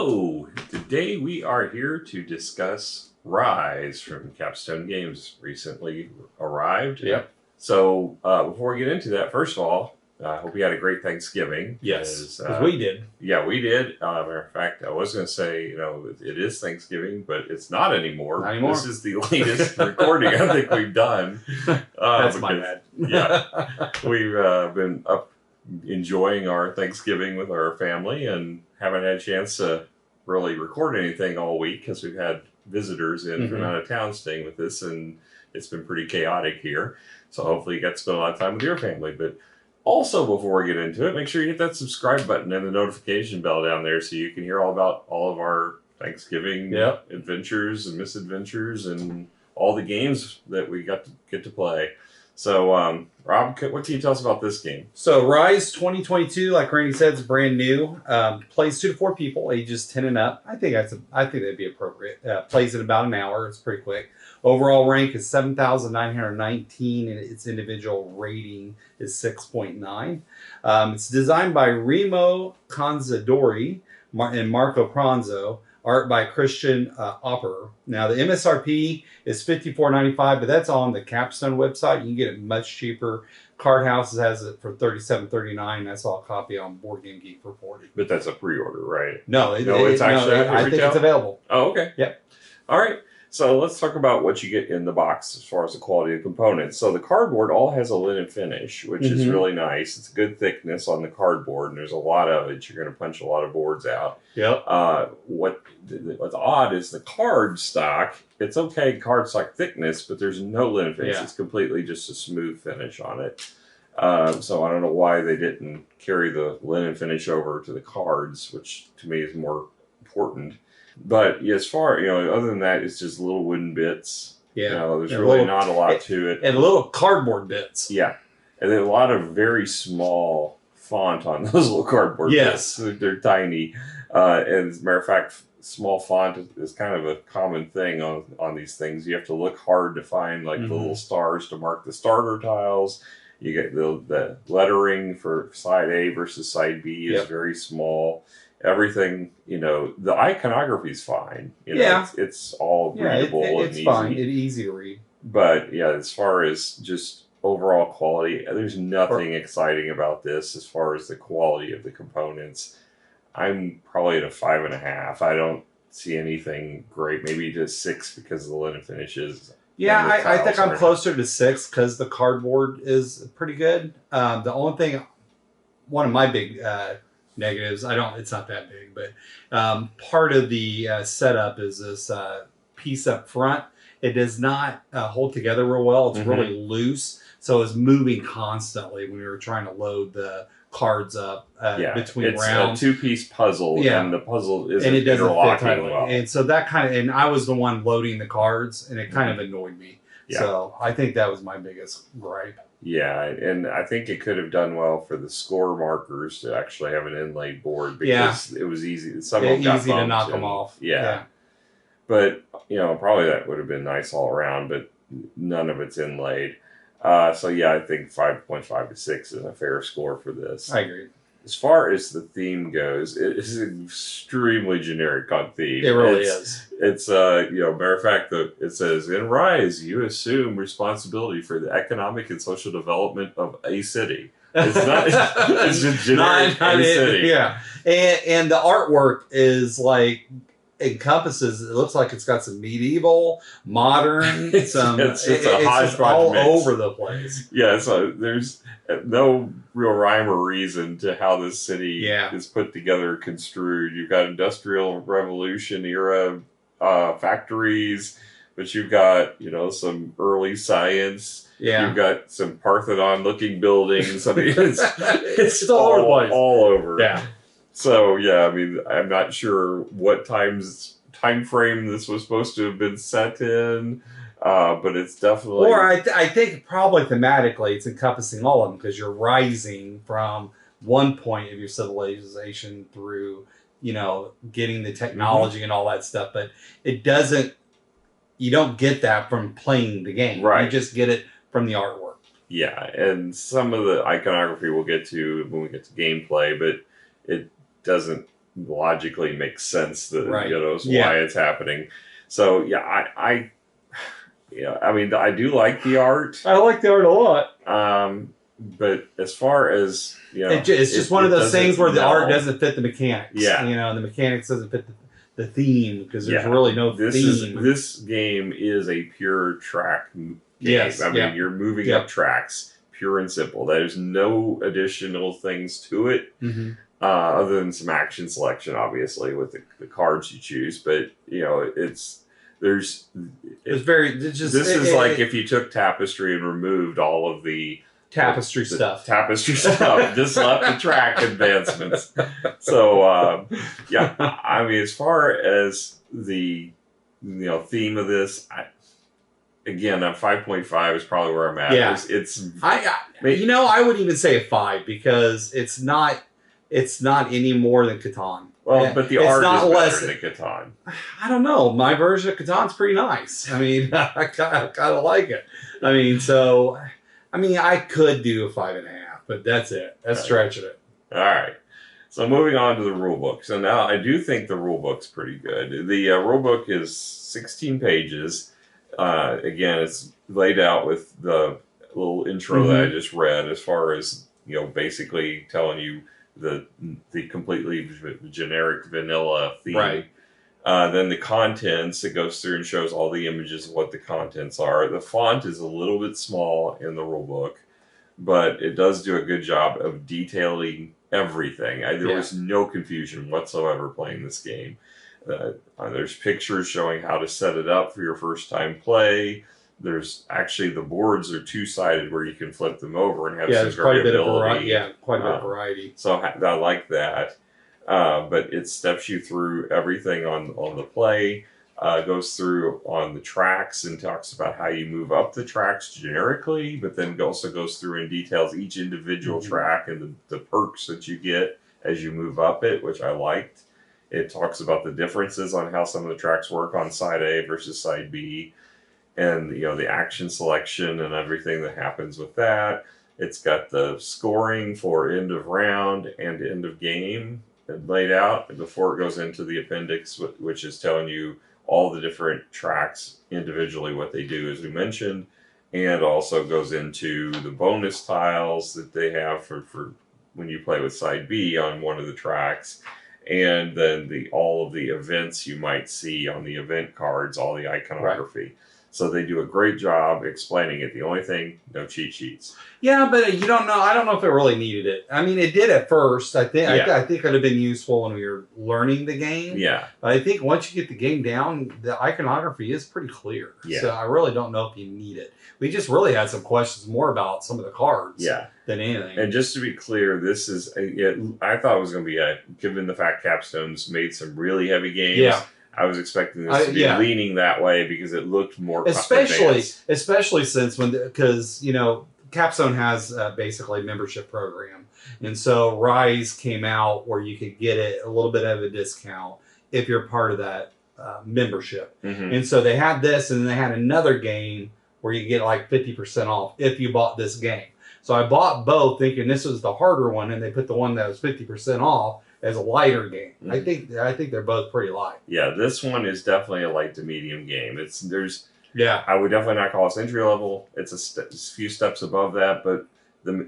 Hello! Today we are here to discuss Rise from Capstone Games, recently arrived. Yep. So before we get into that, first of all, I hope you had a great Thanksgiving. Yes, because we did. Yeah, we did. Matter of fact, I was going to say, it is Thanksgiving, but it's not anymore. Not anymore. This is the latest recording I think we've done. That's my bad. Yeah. We've been up enjoying our Thanksgiving with our family and haven't had a chance to really record anything all week because we've had visitors in from out of town staying with us, and it's been pretty chaotic here. So hopefully you got to spend a lot of time with your family. But also, before we get into it, make sure you hit that subscribe button and the notification bell down there so you can hear all about all of our Thanksgiving adventures and misadventures and all the games that we get to play. So, Rob, what can you tell us about this game? So, Rise 2022, like Randy said, is brand new. Plays 2 to 4 people, ages 10 and up. I think that'd be appropriate. Plays in about an hour. It's pretty quick. Overall rank is 7,919, and its individual rating is 6.9. It's designed by Remo Conzadori and Marco Pranzo. Art by Christian Opper. Now, the MSRP is $54.95, but that's on the Capstone website. You can get it much cheaper. Card Houses has it for $37.39. That's all copy on Board Game Geek for $40. But that's a pre-order, right? I think it's available. Oh, okay. Yep. All right. So let's talk about what you get in the box as far as the quality of components. So the cardboard all has a linen finish, which is really nice. It's good thickness on the cardboard, and there's a lot of it. You're going to punch a lot of boards out. Yep. What's odd is the card stock. It's okay cardstock thickness, but there's no linen finish. Yeah. It's completely just a smooth finish on it. So I don't know why they didn't carry the linen finish over to the cards, which to me is more important. But as far, other than that, it's just little wooden bits. Yeah. There's really not a lot to it. And little cardboard bits. Yeah. And then a lot of very small font on those little cardboard bits. They're tiny. And as a matter of fact, small font is kind of a common thing on these things. You have to look hard to find the little stars to mark the starter tiles. You get the lettering for side A versus side B is very small. Everything, the iconography is fine. It's all readable and easy. It's fine. It's easy to read. But as far as just overall quality, there's nothing exciting about this as far as the quality of the components. I'm probably at a 5.5. I don't see anything great. Maybe just 6 because of the linen finishes. Yeah, I think I'm closer to 6 because the cardboard is pretty good. The only thing, one of my big negatives, it's not that big, but part of the setup is this piece up front. It does not hold together real well. It's really loose, so it's moving constantly when we were trying to load the cards up between rounds. It's a 2-piece puzzle, and the puzzle isn't interlocking well. And so that and I was the one loading the cards, and it kind of annoyed me. Yeah. So I think that was my biggest gripe. Yeah, and I think it could have done well for the score markers to actually have an inlaid board because it was easy. Some of them got easy to knock them off. Yeah. But, probably that would have been nice all around, but none of it's inlaid. I think 5.5 to 6 is a fair score for this. I agree. As far as the theme goes, it is extremely generic on theme. It really is. It's matter of fact, it says, in Rise, you assume responsibility for the economic and social development of a city. It's not, it's just generic a city. Yeah. And the artwork is encompasses, it looks like it's got some medieval, modern, it's a hodgepodge all mix. Over the place. Yeah, so there's no real rhyme or reason to how this city is put together, construed. You've got Industrial Revolution era factories, but you've got, some early science. Yeah. You've got some Parthenon looking buildings. I mean, it's all over the place. All over. Yeah. So, I'm not sure what time frame this was supposed to have been set in, but it's definitely... Or I think probably thematically it's encompassing all of them because you're rising from one point of your civilization through, getting the technology and all that stuff, but you don't get that from playing the game. Right. You just get it from the artwork. Yeah, and some of the iconography we'll get to when we get to gameplay, but it doesn't logically makes sense that Right. why it's happening. So yeah, I mean, I do like the art. I like the art a lot. But as far as it's just one of those things where the art doesn't fit the mechanics. Yeah, the mechanics doesn't fit the theme because there's really no theme. This game is a pure track game. Yes, I mean, you're moving up tracks, pure and simple. There's no additional things to it, other than some action selection, obviously, with the cards you choose. But this is like if you took Tapestry and removed all of the tapestry stuff, just left the track advancements. So I mean, as far as the theme of this, again, a 5.5 is probably where I'm at. Yeah. I would even say a 5 because it's not any more than Catan. Well, but the art is better than Catan. I don't know. My version of Catan's pretty nice. I mean, I kind of like it. I mean, so I could do a 5.5, but that's it. That's stretching it. All right. So moving on to the rule book. So now I do think the rule book's pretty good. The rule book is 16 pages. Again, it's laid out with the little intro that I just read, as far as basically telling you the completely generic vanilla theme. Right. Then the contents, it goes through and shows all the images of what the contents are. The font is a little bit small in the rule book, but it does do a good job of detailing everything. There was no confusion whatsoever playing this game. There's pictures showing how to set it up for your first time play. There's actually, the boards are two-sided where you can flip them over and have some quite a bit of variability. quite a bit of variety. So I like that. But it steps you through everything on the play, goes through on the tracks and talks about how you move up the tracks generically, but then also goes through and details each individual track and the perks that you get as you move up it, which I liked. It talks about the differences on how some of the tracks work on side A versus side B, and the action selection and everything that happens with that. It's got the scoring for end of round and end of game laid out before it goes into the appendix, which is telling you all the different tracks individually, what they do, as we mentioned, and also goes into the bonus tiles that they have for when you play with side B on one of the tracks, and then all of the events you might see on the event cards, all the iconography. Right. So they do a great job explaining it. The only thing, no cheat sheets. Yeah, but you don't know. I don't know if it really needed it. I mean, it did at first. I think it would have been useful when we were learning the game. Yeah. But I think once you get the game down, the iconography is pretty clear. Yeah. So I really don't know if you need it. We just really had some questions more about some of the cards. Than anything. And just to be clear, this is I thought it was going to be given the fact Capstone's made some really heavy games. Yeah. I was expecting this to be leaning that way because it looked more especially since because Capstone has basically a membership program, and so Rise came out where you could get it a little bit of a discount if you're part of that membership. And so they had this, and then they had another game where you get like 50% off if you bought this game. So I bought both thinking this was the harder one, and they put the one that was 50% off as a lighter game. I think they're both pretty light. Yeah, this one is definitely a light to medium game. I would definitely not call it entry level. It's a few steps above that, but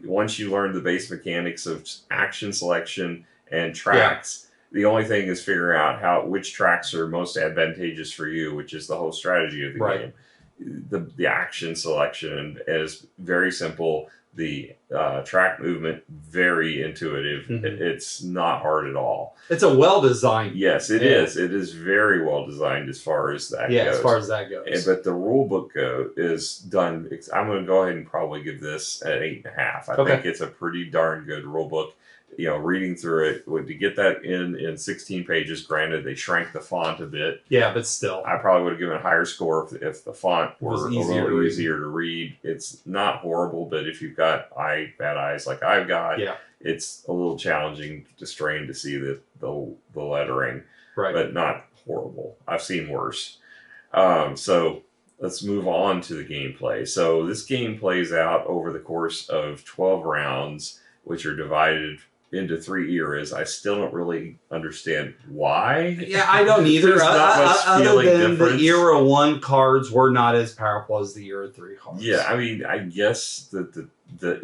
once you learn the base mechanics of action selection and tracks, the only thing is figuring out which tracks are most advantageous for you, which is the whole strategy of the game. The action selection is very simple. The track movement, very intuitive. It's not hard at all. It's a well-designed. Yes, it is. It is very well designed as far as that goes. Yeah, as far as that goes. But the rule book is done. I'm going to go ahead and probably give this an 8.5. I think it's a pretty darn good rule book. Reading through it, to get that in 16 pages, granted, they shrank the font a bit. Yeah, but still. I probably would have given a higher score if the font were a little easier to read. It's not horrible, but if you've got bad eyes like I've got, it's a little challenging to strain to see the lettering. Right. But not horrible. I've seen worse. So let's move on to the gameplay. So this game plays out over the course of 12 rounds, which are divided into 3 eras. I still don't really understand why. Yeah, I don't either. There's not much Other feeling than difference. the Era 1 cards were not as powerful as the Era 3 cards. Yeah, I mean, I guess that the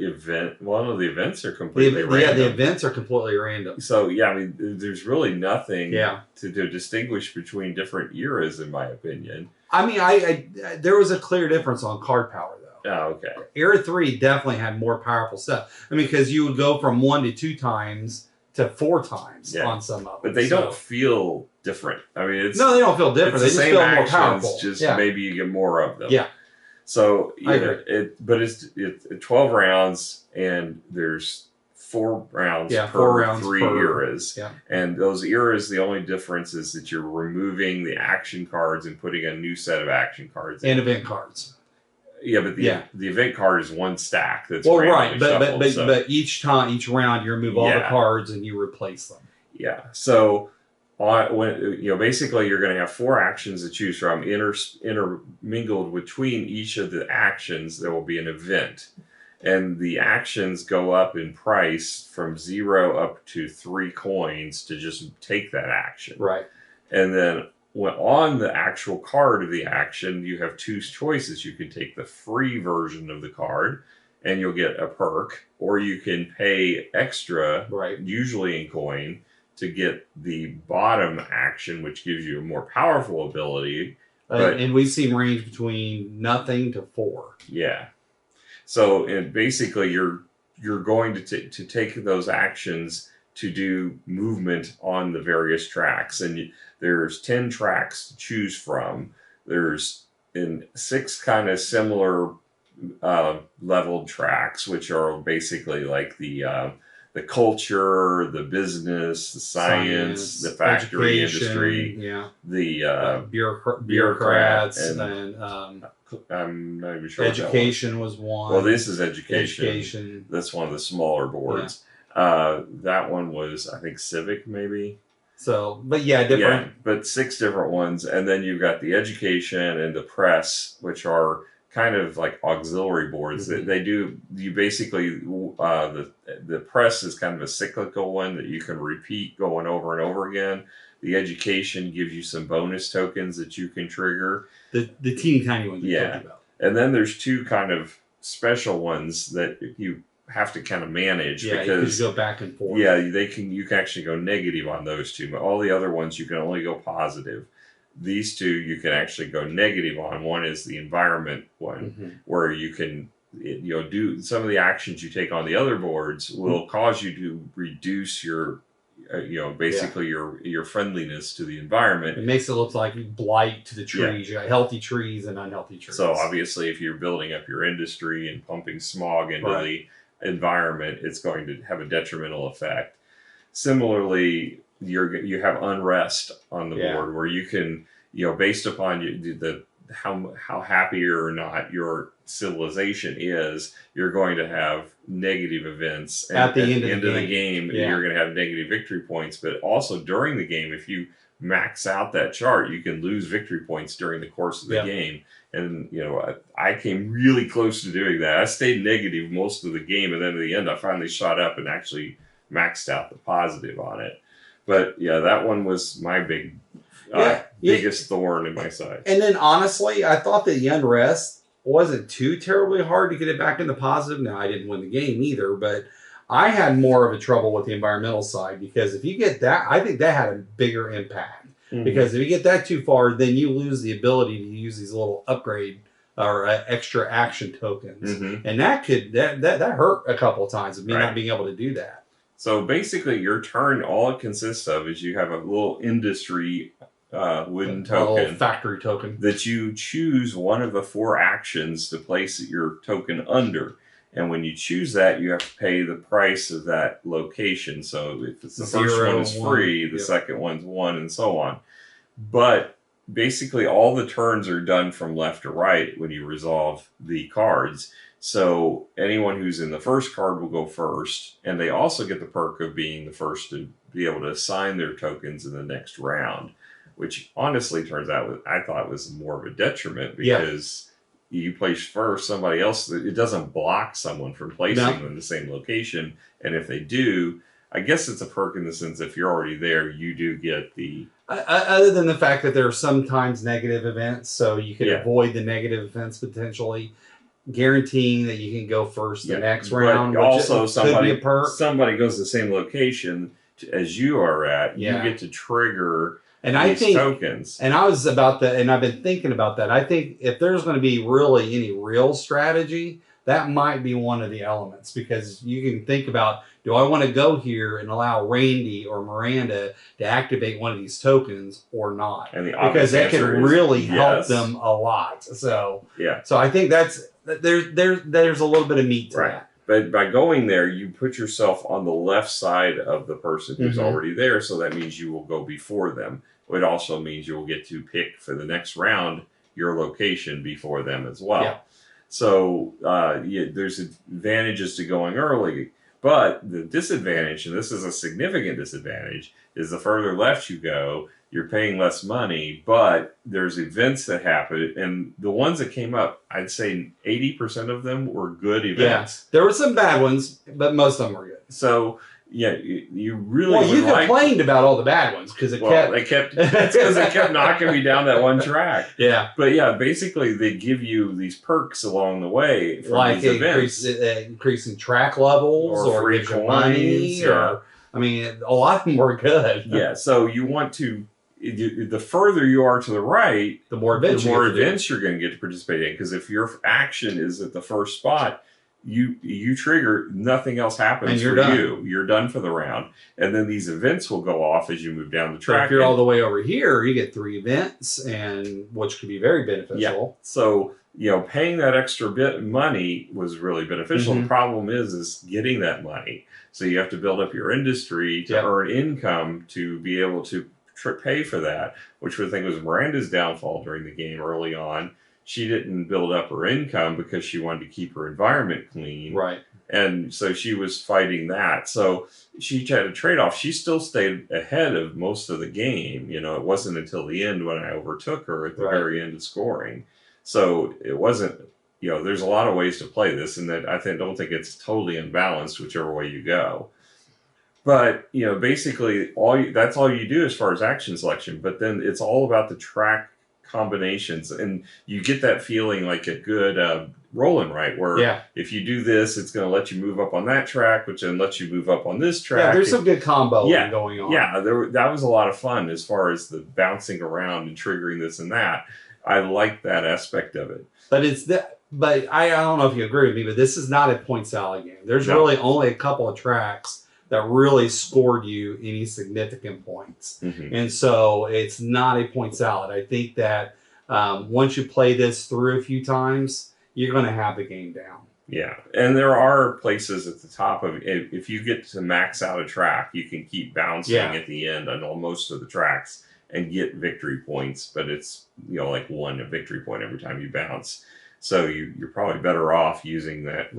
event, one of the events are completely random. Yeah, the events are completely random. So, yeah, I mean, there's really nothing Yeah. to distinguish between different eras, in my opinion. I mean, I there was a clear difference on card power, though. Oh, okay. Era 3 definitely had more powerful stuff. I mean, because you would go from 1 to 2 times to 4 times on some of them. But they don't feel different. I mean, no, they don't feel different. They it's just the feel same more actions, powerful. just maybe you get more of them. Yeah. So, I agree. But it's 12 rounds, and there's 4 rounds per 4 rounds 3 per, eras. Yeah. And those eras, the only difference is that you're removing the action cards and putting a new set of action cards and event cards. Yeah, but the event card is one stack. That's well, right, shuffled, but each round you remove all the cards and you replace them. Yeah. So basically you're going to have 4 actions to choose from. Intermingled between each of the actions, there will be an event, and the actions go up in price from 0 up to 3 coins to just take that action. Right. And then on the actual card of the action, you have 2 choices. You can take the free version of the card, and you'll get a perk, or you can pay extra, usually in coin, to get the bottom action, which gives you a more powerful ability. And we've seen range between nothing to 4. Yeah. So, and basically, you're going to take those actions to do movement on the various tracks, and there's 10 tracks to choose from. There's 6 kind of similar leveled tracks, which are basically like the culture, the business, the science, the factory industry, the bureaucrats, and I'm not even sure. Education was one. Well, this is education. That's one of the smaller boards. Yeah. That one was, I think, civic, maybe. So, but different. Yeah, but 6 different ones, and then you've got the education and the press, which are kind of like auxiliary boards. Mm-hmm. They do. You basically the press is kind of a cyclical one that you can repeat going over and over again. The education gives you some bonus tokens that you can trigger. The teeny tiny ones you're talking about. And then there's 2 kind of special ones that you have to kind of manage because you go back and forth. Yeah, you can actually go negative on those 2, but all the other ones you can only go positive. These 2 you can actually go negative on. One is the environment one, where you can do some of the actions you take on the other boards will cause you to reduce your your friendliness to the environment. It makes it look like blight to the trees. You got healthy trees and unhealthy trees. So obviously, if you're building up your industry and pumping smog into the environment, it's going to have a detrimental effect. Similarly, you have unrest on the board where you can, based upon how happy or not your civilization is, you're going to have negative events. And at the end of the game, you're going to have negative victory points. But also during the game, if you max out that chart, you can lose victory points during the course of the game. And, I came really close to doing that. I stayed negative most of the game, and then at the end, I finally shot up and actually maxed out the positive on it. But, that one was my biggest thorn in my side. And then, honestly, I thought that the unrest wasn't too terribly hard to get it back in the positive. Now, I didn't win the game either, but I had more of a trouble with the environmental side because if you get that, I think that had a bigger impact. Mm-hmm. Because if you get that too far, then you lose the ability to use these little upgrade or extra action tokens. Mm-hmm. And that hurt a couple of times of me not being able to do that. So basically, your turn, all it consists of is you have a little industry wooden token. A little factory token. That you choose one of the 4 actions to place your token under. And when you choose that, you have to pay the price of that location. So if it's the first one is free, the second one's 1, and so on. But basically, all the turns are done from left to right when you resolve the cards. So anyone who's in the first card will go first, and they also get the perk of being the first to be able to assign their tokens in the next round, which honestly turns out, I thought was more of a detriment because you place first, somebody else, it doesn't block someone from placing them in the same location. And if they do, I guess it's a perk in the sense if you're already there, you do get the... Other than the fact that there are sometimes negative events, so you can Yeah. avoid the negative events potentially, guaranteeing that you can go first the next But round. also, could be a perk. somebody goes to the same location as you are at. Yeah. You get to trigger and these tokens. And I was about that, and I've been thinking about that. I think if there's going to be really any real strategy, that might be one of the elements, because you can think about, do I want to go here and allow Randy or Miranda to activate one of these tokens or not? And the because that can really help yes. them a lot. So yeah. So I think there's a little bit of meat to that. But by going there, you put yourself on the left side of the person who's already there, so that means you will go before them. It also means you will get to pick for the next round your location before them as well. Yeah. So there's advantages to going early, but the disadvantage, and this is a significant disadvantage, is the further left you go, you're paying less money, but there's events that happen, and the ones that came up, I'd say 80% of them were good events. Yeah. There were some bad ones, but most of them were good. So yeah, you really you complained about all the bad ones because it kept knocking me down that one track. Yeah, but yeah, basically they give you these perks along the way from like these events, increasing track levels or free coins, money, or I mean, a lot of them were good. Yeah, so you want to. The further you are to the right, the more events you're going to get to participate in. Because if your action is at the first spot, you trigger, nothing else happens for you. You're done for the round. And then these events will go off as you move down the track. So if you're all the way over here, you get 3 events, and which could be very beneficial. Yeah. So, paying that extra bit of money was really beneficial. The problem is getting that money. So you have to build up your industry to earn income to be able to pay for that, which I think was Miranda's downfall during the game early on. She didn't build up her income because she wanted to keep her environment clean. Right. And so she was fighting that. So she had a trade-off. She still stayed ahead of most of the game. It wasn't until the end when I overtook her at the very end of scoring. So it wasn't, there's a lot of ways to play this, and that don't think it's totally unbalanced whichever way you go. But, basically that's all you do as far as action selection. But then it's all about the track combinations, and you get that feeling like a good rolling right, where if you do this, it's going to let you move up on that track, which then lets you move up on this track. Yeah, there's some good combo going on. Yeah, that was a lot of fun as far as the bouncing around and triggering this and that. I like that aspect of it. But I don't know if you agree with me, but this is not a point salad game. There's really only a couple of tracks that really scored you any significant points. And so it's not a point salad. I think that once you play this through a few times, you're going to have the game down. Yeah, and there are places at the top of it. If you get to max out a track, you can keep bouncing at the end on most of the tracks and get victory points, but it's like 1 victory point every time you bounce. So you're probably better off using that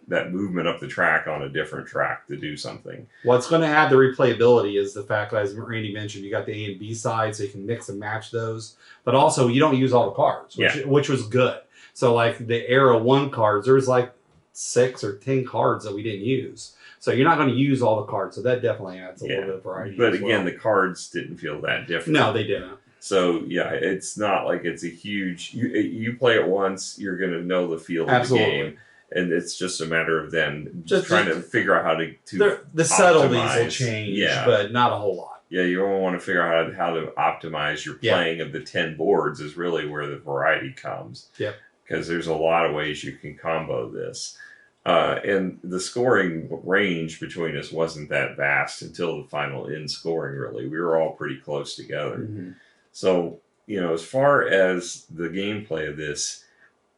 that movement up the track on a different track to do something. What's going to add the replayability is the fact that, as Randy mentioned, you got the A and B side, so you can mix and match those. But also, you don't use all the cards, which was good. So like the Era 1 cards, there's like 6 or 10 cards that we didn't use. So you're not going to use all the cards. So that definitely adds a little bit of variety. But again, the cards didn't feel that different. No, they didn't. So yeah, it's not like it's a huge. You play it once, you're going to know the feel of the game, and it's just a matter of then just trying to figure out how to the subtleties will change, but not a whole lot. Yeah, you don't want to figure out how to optimize your playing of the 10 boards is really where the variety comes. Yep. Because there's a lot of ways you can combo this. And the scoring range between us wasn't that vast until the final end scoring, really. We were all pretty close together. So, as far as the gameplay of this,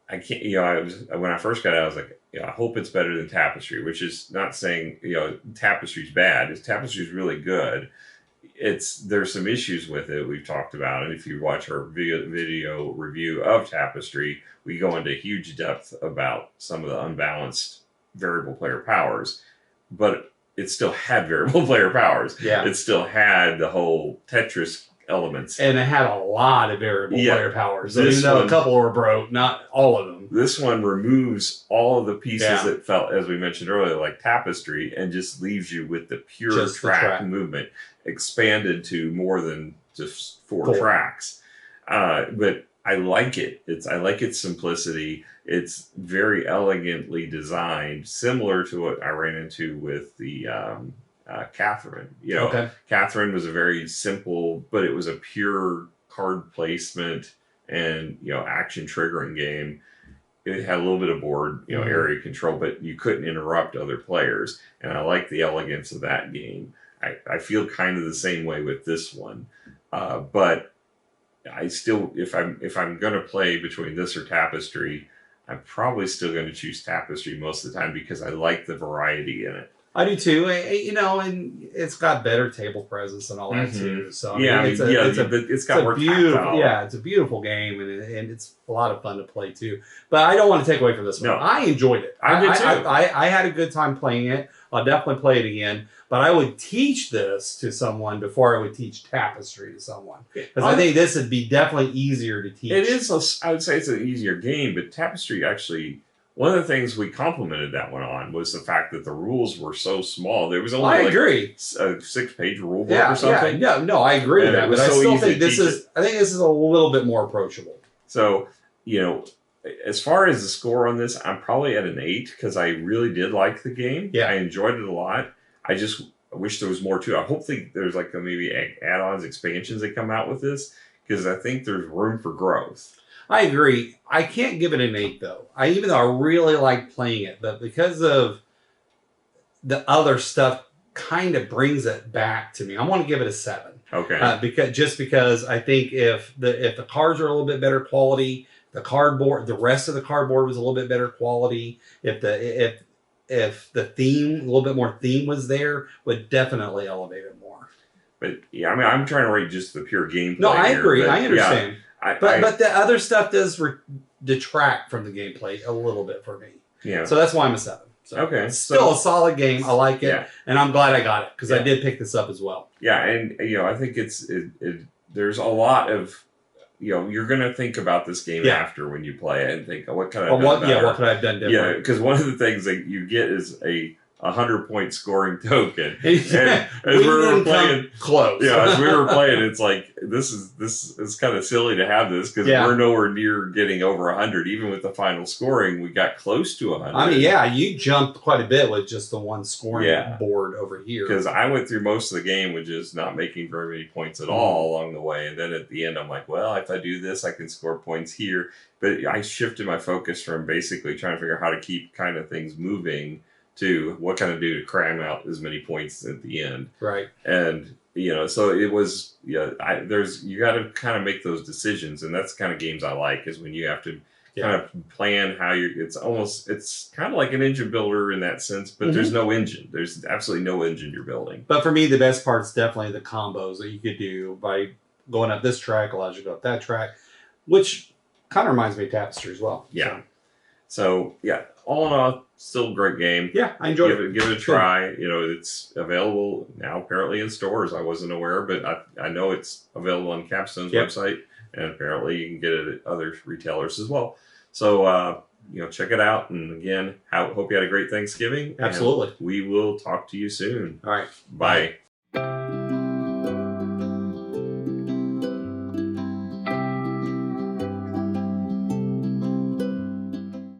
I can't, when I first got it, I was like, I hope it's better than Tapestry, which is not saying, Tapestry's bad. Tapestry's really good. There's some issues with it we've talked about. And if you watch our video review of Tapestry, we go into huge depth about some of the unbalanced variable player powers. But it still had variable player powers. Yeah. It still had the whole Tetris elements. And it had a lot of variable player powers. So This even though one- a couple were broke, not all of them. This one removes all of the pieces Yeah. that felt, as we mentioned earlier, like tapestry, and just leaves you with the pure Just the track track. movement, expanded to more than just four tracks. But I like it. I like its simplicity. It's very elegantly designed, similar to what I ran into with the Catherine. You know, Okay. Catherine was a very simple, but it was a pure card placement and, you know, action triggering game. It had a little bit of board, you know, area control, but you couldn't interrupt other players. And I like the elegance of that game. I feel kind of the same way with this one. But I still, if I'm going to play between this or Tapestry, I'm probably still going to choose Tapestry most of the time because I like the variety in it. I do too. You know, and it's got better table presence and all that too. So it's got more beautiful. tactile. Yeah, it's a beautiful game, and it's a lot of fun to play too. But I don't want to take away from this one. No. I enjoyed it. I did too. I had a good time playing it. I'll definitely play it again. But I would teach this to someone before I would teach Tapestry to someone, because I think this would be definitely easier to teach. It is. I would say it's an easier game, but Tapestry actually. One of the things we complimented that one on was the fact that the rules were so small. There was only agree. a 6-page rule book or something. Yeah, no, I agree with that. But I still think this is. I think this is a little bit more approachable. So, you know, as far as the score on this, I'm probably at an 8 because I really did like the game. Yeah, I enjoyed it a lot. I wish there was more to it. Hopefully, there's like maybe add-ons, expansions that come out with this because I think there's room for growth. I agree. I can't give it an 8 though. Even though I really like playing it, but because of the other stuff, kind of brings it back to me. I want to give it a 7. Okay. Because I think if the cards are a little bit better quality, the rest of the cardboard was a little bit better quality. If the theme, a little bit more theme was there, would definitely elevate it more. But yeah, I mean, I'm trying to rate just the pure gameplay. No, I agree. But, I understand. Yeah, but the other stuff does detract from the gameplay a little bit for me. Yeah. So that's why I'm a 7. So okay. It's still a solid game. I like it. Yeah. And I'm glad I got it because I did pick this up as well. Yeah. And, you know, I think there's a lot of, you know, you're going to think about this game after when you play it and think, oh, what could I have done better? What could I have done different? Yeah. Because one of the things that you get is a 100-point scoring token. And as we were playing close. Yeah, as we were playing, it's like this is kind of silly to have this because we're nowhere near getting over 100. Even with the final scoring, we got close to 100. I mean, you jumped quite a bit with just the one scoring board over here. Because I went through most of the game with just not making very many points at all along the way, and then at the end, I'm like, well, if I do this, I can score points here. But I shifted my focus from basically trying to figure out how to keep kind of things moving to what can I do to cram out as many points at the end. Right. And, you know, so it was, you got to kind of make those decisions. And that's the kind of games I like is when you have to kind of plan how it's kind of like an engine builder in that sense, but there's no engine. There's absolutely no engine you're building. But for me, the best part is definitely the combos that you could do by going up this track, allows you to go up that track, which kind of reminds me of Tapestry as well. Yeah. So yeah, all in all, still a great game. Yeah, I enjoyed it. Give it a try. You know, it's available now apparently in stores. I wasn't aware, but I know it's available on Capstone's website, and apparently you can get it at other retailers as well. So you know, check it out. And again, hope you had a great Thanksgiving. Absolutely. We will talk to you soon. All right. Bye.